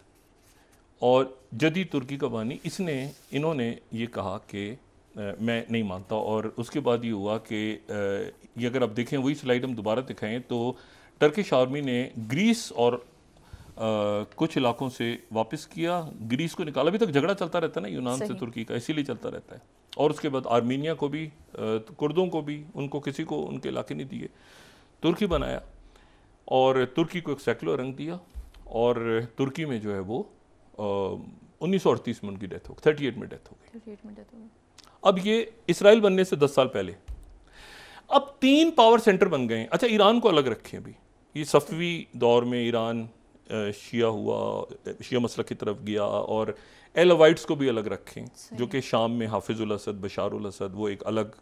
Speaker 2: और जदीद तुर्की का बानी, इन्होंने ये कहा कि मैं नहीं मानता। और उसके बाद ये हुआ कि ये अगर आप देखें, वही स्लाइड हम दोबारा दिखाएं तो टर्किश आर्मी ने ग्रीस और कुछ इलाकों से वापस किया, ग्रीस को निकाला। अभी तक झगड़ा चलता रहता है ना यूनान से तुर्की का, इसीलिए चलता रहता है। और उसके बाद आर्मीनिया को भी, कुर्दों को भी, उनको किसी को उनके इलाके नहीं दिए, तुर्की बनाया और तुर्की को एक सेकुलर रंग दिया। और तुर्की में जो है वो 1938 में उनकी डेथ हो गई, 38 में डेथ हो गई। अब ये इसराइल बनने से 10 साल पहले अब 3 पावर सेंटर बन गए हैं। अच्छा, ईरान को अलग रखें, अभी ये सफ़वी दौर में ईरान शिया हुआ, शिया मसलक की तरफ गया, और एलवाइट्स को भी अलग रखें, जो कि शाम में हाफिजुल असद, बशारुल असद, वो एक अलग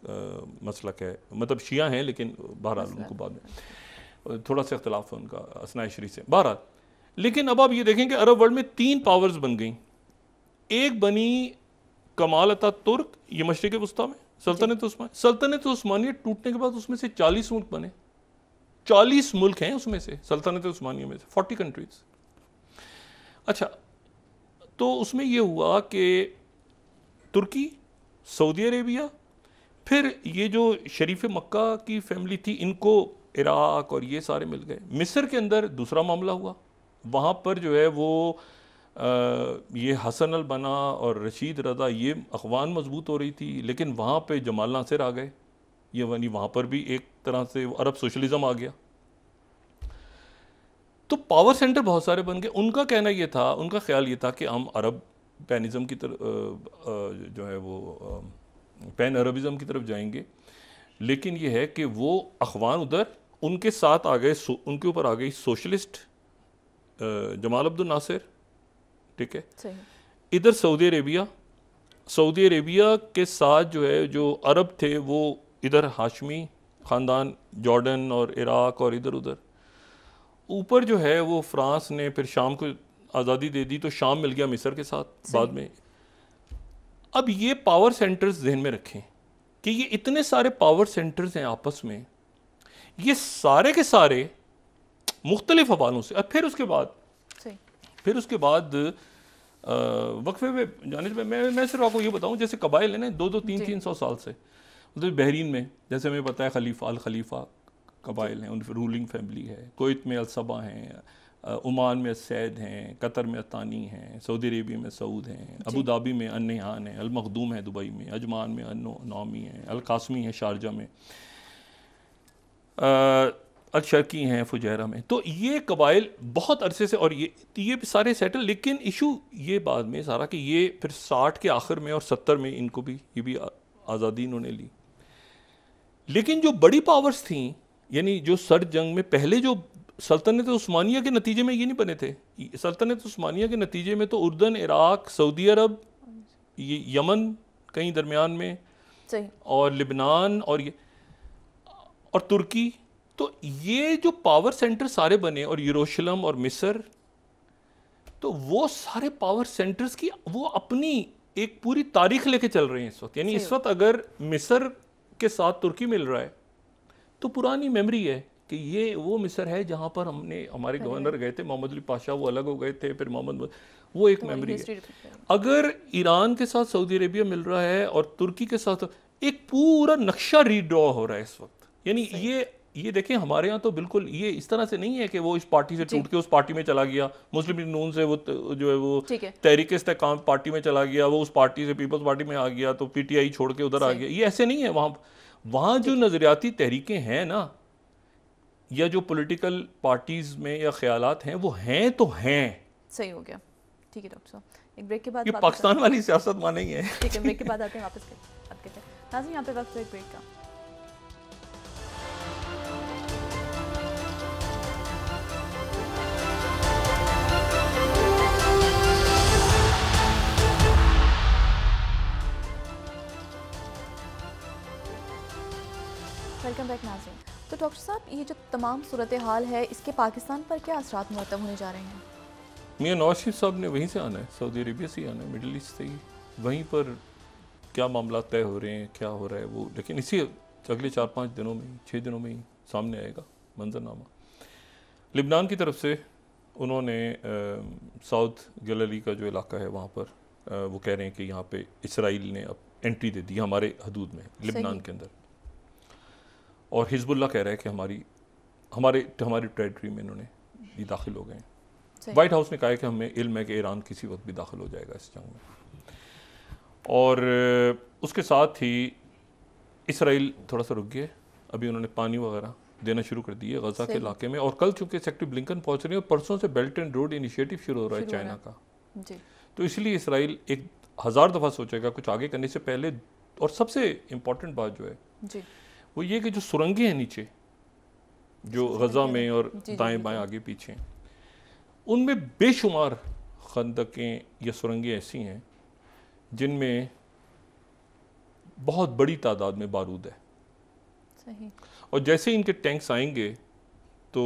Speaker 2: मसलक है, मतलब शिया हैं लेकिन बहरहाल उनको बाद में थोड़ा सा इख्तलाफ है उनका असनाइशरी से, बहरहाल। लेकिन अब आप ये देखें कि अरब वर्ल्ड में 3 पावर्स बन गई। एक बनी कमाल अतातुर्क, ये मशरिक़ वस्ता में सल्तनत उस्मानिया टूटने के बाद उसमें से 40 मुल्क बने, 40 मुल्क हैं उसमें से, सल्तनत उस्मानिया में से 40 कंट्रीज। अच्छा, तो उसमें यह हुआ कि तुर्की, सऊदी अरेबिया, फिर ये जो शरीफ मक्का की फैमिली थी, इनको इराक और ये सारे मिल गए। मिस्र के अंदर दूसरा मामला हुआ, वहाँ पर जो है वो ये हसन अल बना और रशीद रज़ा ये अखवान मजबूत हो रही थी, लेकिन वहाँ पे जमाल नासिर आ गए, ये वहाँ पर भी एक तरह से अरब सोशलिज्म आ गया। तो पावर सेंटर बहुत सारे बन गए। उनका कहना ये था, उनका ख्याल ये था कि हम अरब पैनिज़म की तरफ जो है वो पैन अरबिज़म की तरफ जाएंगे, लेकिन ये है कि वो अखवान उधर उनके साथ आ गए, उनके ऊपर आ गई सोशलिस्ट जमाल अब्दुल नासिर, ठीक है। इधर सऊदी अरेबिया के साथ जो है जो अरब थे वो इधर हाशमी ख़ानदान, जॉर्डन और इराक़ और इधर उधर। ऊपर जो है वो फ्रांस ने फिर शाम को आज़ादी दे दी, तो शाम मिल गया मिस्र के साथ बाद में। अब ये पावर सेंटर्स ध्यान में रखें कि ये इतने सारे पावर सेंटर्स हैं आपस में, ये सारे के सारे मुख्तलिफ हवालों से। अब फिर उसके बाद वक्फे में जाने से मैं सिर्फ आपको ये बताऊं, जैसे कबाइल है ना 200-300 साल से, मतलब बहरीन में जैसे हमें पता है खलीफा अल खलीफा कबाइल हैं, उनकी रूलिंग फैमिली है। कुवैत में अलसबा हैं, ओमान में सैद हैं, कतर में अतानी हैं, सऊदी अरेबिया में सऊद हैं, अबू धाबी में अन नहान है, अल मखदूम है दुबई में, अजमान में अन नौमी है, अल कासमी है शारजा में, अल शर्की हैं फुजैरा में। तो ये कबाइल बहुत अरसे से, और ये सारे सेटल। लेकिन इशू ये बाद में सारा कि ये फिर 60 के आखिर में और 70 में इनको भी ये भी आज़ादी इन्होंने ली। लेकिन जो बड़ी पावर्स थी, यानी जो सर्द जंग में पहले जो सल्तनत उस्मानिया के नतीजे में ये नहीं बने थे, सल्तनत उस्मानिया के नतीजे में तो उर्दन, इराक़, सऊदी अरब, ये यमन कहीं दरमियान में, और लिबनान और तुर्की, तो ये जो पावर सेंटर सारे बने, और यरूशलेम और मिस्र, तो वो सारे पावर सेंटर्स की वो अपनी एक पूरी तारीख लेके चल रहे हैं इस वक्त। यानी इस वक्त अगर मिस्र के साथ तुर्की मिल रहा है तो पुरानी मेमोरी है कि ये वो मिस्र है जहाँ पर हमारे गवर्नर गए थे, मोहम्मद अली पाशा, वो अलग हो गए थे, फिर मोहम्मद, वो एक मेमोरी है। अगर ईरान के साथ सऊदी अरेबिया मिल रहा है और तुर्की के साथ, एक पूरा नक्शा रीड्रॉ हो रहा है इस वक्त। यानी ये देखें, हमारे यहाँ तो बिल्कुल ये इस तरह से नहीं है कि वो इस पार्टी से टूट के उस पार्टी में चला गया, मुस्लिम लीग नून से वो जो है वो तहरीक इस्तेकाम पार्टी में चला गया, वो उस पार्टी से पीपल्स पार्टी में आ गया, तो पीटीआई छोड़ के उधर आ गया। ये ऐसे नहीं है। वहाँ जो नजरियाती तहरीकें हैं ना, या जो पॉलिटिकल पार्टीज में या ख्यालात हैं, वो हैं तो हैं।
Speaker 1: सही हो गया, ठीक है डॉक्टर साहब। एक ब्रेक के बाद
Speaker 2: ये पाकिस्तान वाली सियासत माने ही है।
Speaker 1: ठीक है, ब्रेक के बाद आते हैं वापस करते हैं। नाज़रीन, यहाँ पे वक्त है एक ब्रेक का। वेलकम बैक नाज़रीन। तो डॉक्टर साहब, ये जो तमाम सूरत हाल है, इसके पाकिस्तान पर क्या असरात मुरतब होने जा रहे हैं?
Speaker 2: मियां नवाज शरीफ साहब ने वहीं से आना है, सऊदी अरेबिया से आना है, मिडिल ईस्ट से ही। वहीं पर क्या मामला तय हो रहे हैं, क्या हो रहा है वो, लेकिन इसी अगले 4-5 दिनों में, 6 दिनों में ही सामने आएगा मंजरनामा। लिबनान की तरफ से उन्होंने साउथ गैलिली का जो इलाका है वहाँ पर वो कह रहे हैं कि यहाँ पे इसराइल ने अब एंट्री दे दी हमारे हदूद में, लिबनान के अंदर। और हिजबुल्लाह कह रहा है कि हमारे टेरिटरी में इन्होंने ये दाखिल हो गए हैं। वाइट हाउस ने कहा है कि हमें इल्म है कि ईरान किसी वक्त भी दाखिल हो जाएगा इस जंग में। और उसके साथ ही इसराइल थोड़ा सा रुक गया, अभी उन्होंने पानी वगैरह देना शुरू कर दिए गजा के इलाके में। और कल चूँकि सेक्रेटरी ब्लिंकन पहुँच रहे हैं, और परसों से बेल्ट एंड रोड इनिशिएटिव शुरू हो रहा है चाइना का, तो इसलिए इसराइल 1000 दफ़ा सोचेगा कुछ आगे करने से पहले। और सबसे इम्पॉर्टेंट बात जो है वो ये कि जो सुरंगें हैं नीचे, जो गजा में और दाएं बाएं आगे पीछे, उनमें बेशुमार खंदकें या सुरंगें ऐसी हैं जिनमें बहुत बड़ी तादाद में बारूद है।
Speaker 1: सही। और
Speaker 2: जैसे ही इनके टैंक्स आएंगे तो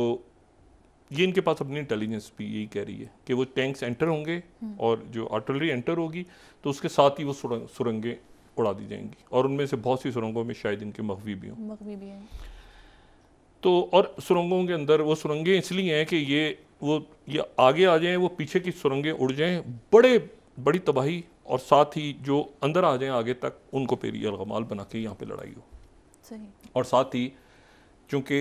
Speaker 2: ये इनके पास अपनी इंटेलिजेंस भी यही कह रही है कि वो टैंक्स एंटर होंगे, और जो आर्टिलरी एंटर होगी तो उसके साथ ही वो सुरंगें उड़ा दी जाएंगी। और उनमें से बहुत सी सुरंगों में शायद इनके मखवी भी हों। तो और सुरंगों के अंदर वो सुरंगें इसलिए हैं कि ये आगे आ जाएं, वो पीछे की सुरंगें उड़ जाएं, बड़ी तबाही, और साथ ही जो अंदर आ जाएं आगे तक, उनको पेरी अलगमाल बना के यहाँ पे लड़ाई हो।
Speaker 1: सही।
Speaker 2: और साथ ही चूँकि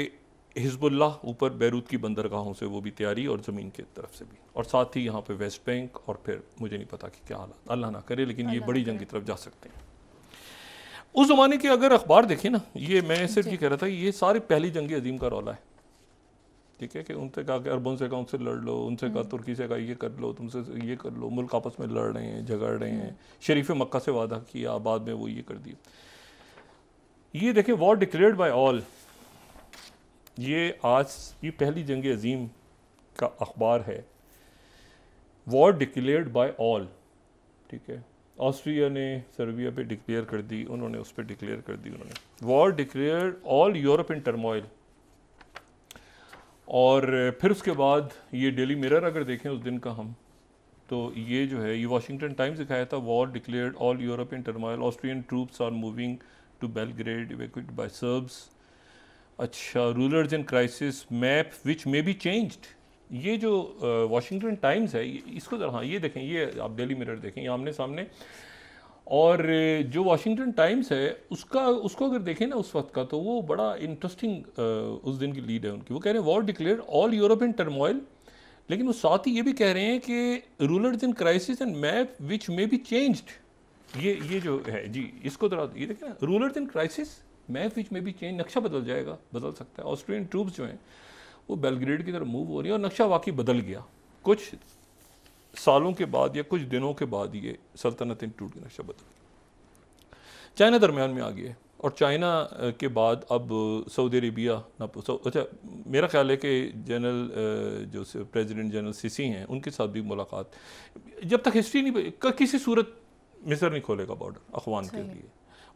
Speaker 2: हिजबुल्लाह ऊपर बैरूत की बंदरगाहों से वो भी तैयारी और ज़मीन की तरफ से भी, और साथ ही यहाँ पे वेस्ट बैंक, और फिर मुझे नहीं पता कि क्या हालात, अल्लाह ना करे, लेकिन ये बड़ी जंग की तरफ जा सकते हैं। उस ज़माने के अगर अखबार देखें ना, ये मैं सिर्फ ये कह रहा था, ये सारी पहली जंग अजीम का रौला है, ठीक है, कि उनसे कहा कि अरबों से कहा उनसे लड़ लो, उनसे कहा तुर्की से कहा ये कर लो, तुमसे ये कर लो, मुल्क आपस में लड़ रहे हैं, झगड़ रहे हैं, शरीफ मक्का से वादा किया, बाद में वो ये कर दिया। ये देखें, वॉर डिक्लेयर्ड बाय ऑल, ये आज ये पहली जंग अजीम का अखबार है, वॉर डिक्लेयर्ड बाय ऑल, ठीक है। ऑस्ट्रिया ने सर्बिया पे डिक्लेयर कर दी, उन्होंने उस पर डिक्लेयर कर दी, उन्होंने war declared all Europe in turmoil. और फिर उसके बाद ये डेली मिरर अगर देखें उस दिन का हम, तो ये जो है, ये वाशिंगटन टाइम्स दिखाया था, war declared all Europe in turmoil, Austrian troops are moving to Belgrade evacuated by Serbs. अच्छा, rulers in crisis, map which may be changed. ये जो वाशिंगटन टाइम्स है, इसको हाँ ये देखें, ये आप डेली मिरर देखें, ये आमने सामने, और जो वाशिंगटन टाइम्स है उसको अगर देखें ना उस वक्त का, तो वो बड़ा इंटरेस्टिंग उस दिन की लीड है उनकी। वो कह रहे हैं war declared all Europe in turmoil, लेकिन वो साथ ही ये भी कह रहे हैं कि rulers in crisis and map which may be changed. ये जो है जी, इसको जरा ये देखें ना, रूलर्स इन क्राइसिस मैप विच में भी चेंज, नक्शा बदल जाएगा, बदल सकता है। ऑस्ट्रियन ट्रूप्स जो हैं वो बेलग्रेड की तरफ मूव हो रही है, और नक्शा वाकई बदल गया कुछ सालों के बाद या कुछ दिनों के बाद, ये सल्तनतें टूट के नक्शा बदल गया। चाइना दरमियान में आ गया, और चाइना के बाद अब सऊदी अरेबिया ना, अच्छा मेरा ख्याल है कि जनरल जो प्रेसिडेंट जनरल सीसी हैं उनके साथ भी मुलाकात, जब तक हिस्ट्री नहीं, किसी सूरत मिस्र नहीं खोलेगा बॉर्डर अखवान के लिए,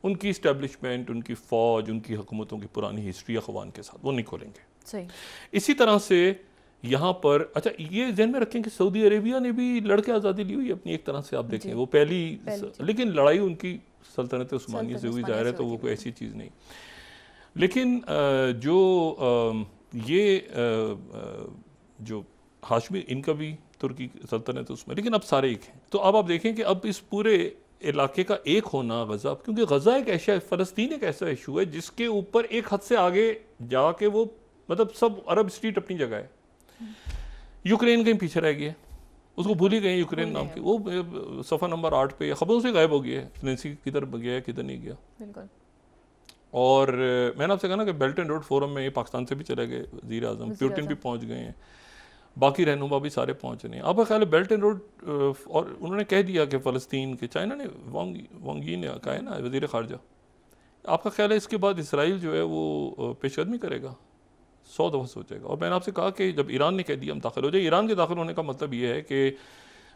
Speaker 2: उनकी इस्टेब्लिशमेंट, उनकी फ़ौज, उनकी हुकूमतों की पुरानी हिस्ट्री अखवान के साथ वो नहीं खोलेंगे।
Speaker 1: सही।
Speaker 2: इसी तरह से यहाँ पर, अच्छा ये ध्यान में रखें कि सऊदी अरेबिया ने भी लड़के आज़ादी ली हुई है अपनी, एक तरह से आप देखें वो पहली लेकिन लड़ाई उनकी सल्तनत उस्मानिया से हुई, जाहिर है, तो वो कोई ऐसी चीज़ नहीं। लेकिन जो हाशमी, इनका भी तुर्की सल्तनत उस्मानिया, लेकिन अब सारे एक हैं। तो अब आप देखें कि अब इस पूरे इलाके का एक होना, गज़ा, क्योंकि गज़ा एक ऐसा, फ़लस्तीन एक ऐसा इशू है जिसके ऊपर एक हद से आगे जाके वो, मतलब सब अरब स्टेट अपनी जगह है, यूक्रेन कहीं पीछे रह गया, उसको भूल ही गए यूक्रेन नाम की, वो सफ़ा नंबर 8 पे खबरों से गायब हो गया है, फ्रेंसी किधर गया है किधर नहीं गया।
Speaker 1: बिल्कुल।
Speaker 2: और मैंने आपसे कहा ना कि बेल्ट एंड रोड फोरम में ये पाकिस्तान से भी चले गए वज़ीर आज़म, पुतिन भी पहुँच गए हैं, बाकी रहनुमा भी सारे पहुँच रहे हैं। आपका ख्याल है बेल्ट एंड रोड, और उन्होंने कह दिया कि फ़लस्तीन के, चाइना ने, वांग यी ने कहा है ना, वज़ीर ख़ारजा, आपका ख्याल है इसके बाद इसराइल जो है वो पेशकदमी करेगा? 100 दफ़ा सोचेगा। और मैंने आपसे कहा कि जब ईरान ने कह दिया हम दाखिल हो जाए, ईरान के दाखिल होने का मतलब ये है कि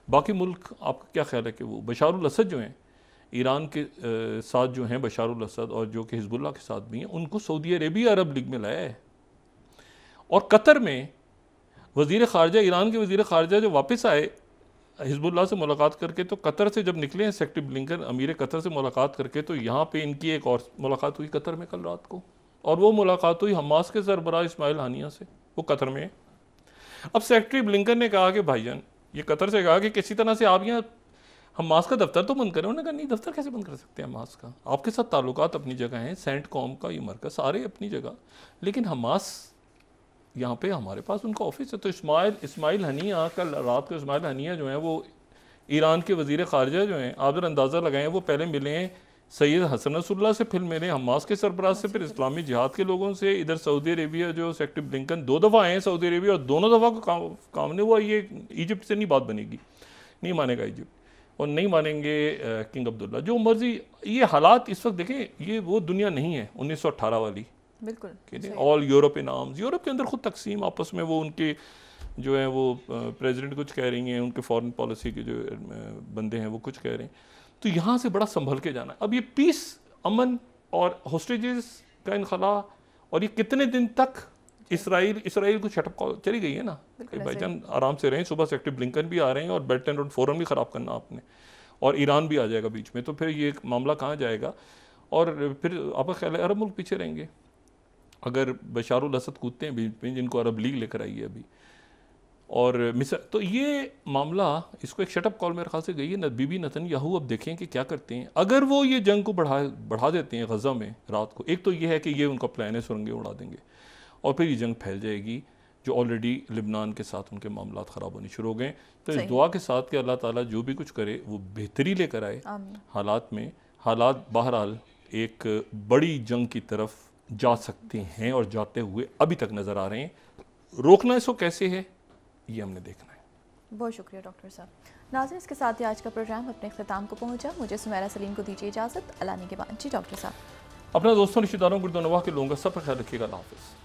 Speaker 2: बाकी मुल्क, आपका क्या ख्याल है कि वो बशारुल असद जो हैं, ईरान के साथ जो हैं बशारुल असद, और जो कि हिजबुल्लाह के साथ भी हैं, उनको सऊदी अरेबिया अरब लीग में लाया है। और कतर में वज़ीर ख़ारजा, ईरान के वज़ीर ख़ारजा जो वापस आए हिजबुल्लाह से मुलाकात करके, तो कतर से जब निकले हैं सेक्रेटरी ब्लिंकन, अमीर कतर से मुलाकात करके, तो यहाँ पे इनकी एक और मुलाकात हुई कतर में कल रात को, और वो मुलाकात हुई हमास के सरबराह इस्माइल हानिया से, वो कतर में है। अब सेक्रेटरी ब्लिंकन ने कहा कि भाईजान, ये कतर से कहा कि किसी तरह से आप यहाँ हमास का दफ्तर तो बंद करें। उन्होंने कहा नहीं, दफ्तर कैसे बंद कर सकते हैं हमास का, आपके साथ ताल्लुकात अपनी जगह हैं, सेंट कॉम का ये मरकज़ सारे अपनी जगह, लेकिन हमास यहाँ पे हमारे पास उनका ऑफिस है। तो इस्माइल हनिया, कल रात को इस्माइल हनिया जो हैं वो ईरान के वज़ीर ख़ारजा जो हैं, आप जरा अंदाज़ा लगाएं, वो पहले मिले हैं सैयद हसन नसरुल्लाह से, फिर मिले हमास के सरबराह से, फिर इस्लामी जिहाद के लोगों से, इधर सऊदी अरेबिया जो सेक्रेटरी ब्लिंकन 2 दफ़ा आए हैं सऊदी अरेबिया, और दोनों दफ़ा को काम नहीं हुआ। ये इजिप्ट से नहीं बात बनेगी, नहीं मानेगा इजिप्ट, और नहीं मानेंगे किंग अब्दुल्ला, जो मर्जी। ये हालात इस वक्त देखें, ये वो दुनिया नहीं है 1918 वाली,
Speaker 1: बिल्कुल।
Speaker 2: ऑल यूरोपियन आर्म्स, यूरोप के अंदर खुद तकसीम आपस में, वो उनके जो है वो प्रेसिडेंट कुछ कह रही हैं, उनके फॉरेन पॉलिसी के जो बंदे हैं वो कुछ कह रहे हैं। तो यहाँ से बड़ा संभल के जाना है। अब ये पीस, अमन और होस्टेजेस का इनखला, और ये कितने दिन तक इसराइल को शटअप कॉल चली गई है ना, भाईजान आराम से रहें। सुबह सेक्रेटरी ब्लिंकन भी आ रहे हैं, और बेल्ट एंड रोड फोरम भी ख़राब करना आपने, और ईरान भी आ जाएगा बीच में, तो फिर ये मामला कहाँ जाएगा? और फिर आपका ख्याल है अरब मुल्क पीछे रहेंगे अगर बशारुल असद कूदते हैं बीच में, जिनको अरब लीग लेकर आई है अभी, और मिस्र। तो ये मामला, इसको एक शटअप कॉल मेरे ख्याल से गई है बीबी नेतन्याहू। अब देखें कि क्या करते हैं। अगर वो ये जंग को बढ़ा देते हैं गज़ा में रात को, एक तो ये है कि ये उनका प्लान है, सुरंगें उड़ा देंगे, और फिर ये जंग फैल जाएगी जो ऑलरेडी लिबनान के साथ उनके मामलात ख़राब होने शुरू हो गए। तो इस दुआ के साथ कि अल्लाह ताला जो भी कुछ करे वो बेहतरी लेकर आए हालात में। हालात बहरहाल एक बड़ी जंग की तरफ जा सकते हैं और जाते हुए अभी तक नज़र आ रहे हैं। रोकना इसको कैसे है ये हमने देखना है।
Speaker 1: बहुत शुक्रिया डॉक्टर साहब। नाज़रीन, इसके साथ ही आज का प्रोग्राम अपने अख्ताम को पहुंचा। मुझे सुमेरा सलीम को दीजिए इजाज़त। अल्लाह ने के बाद जी डॉक्टर साहब।
Speaker 2: अपना दोस्तों रिश्तेदारों गुर्दोनवाह के लोगों का सब ख्याल रखिएगा। अल्लाह हाफ़िज़।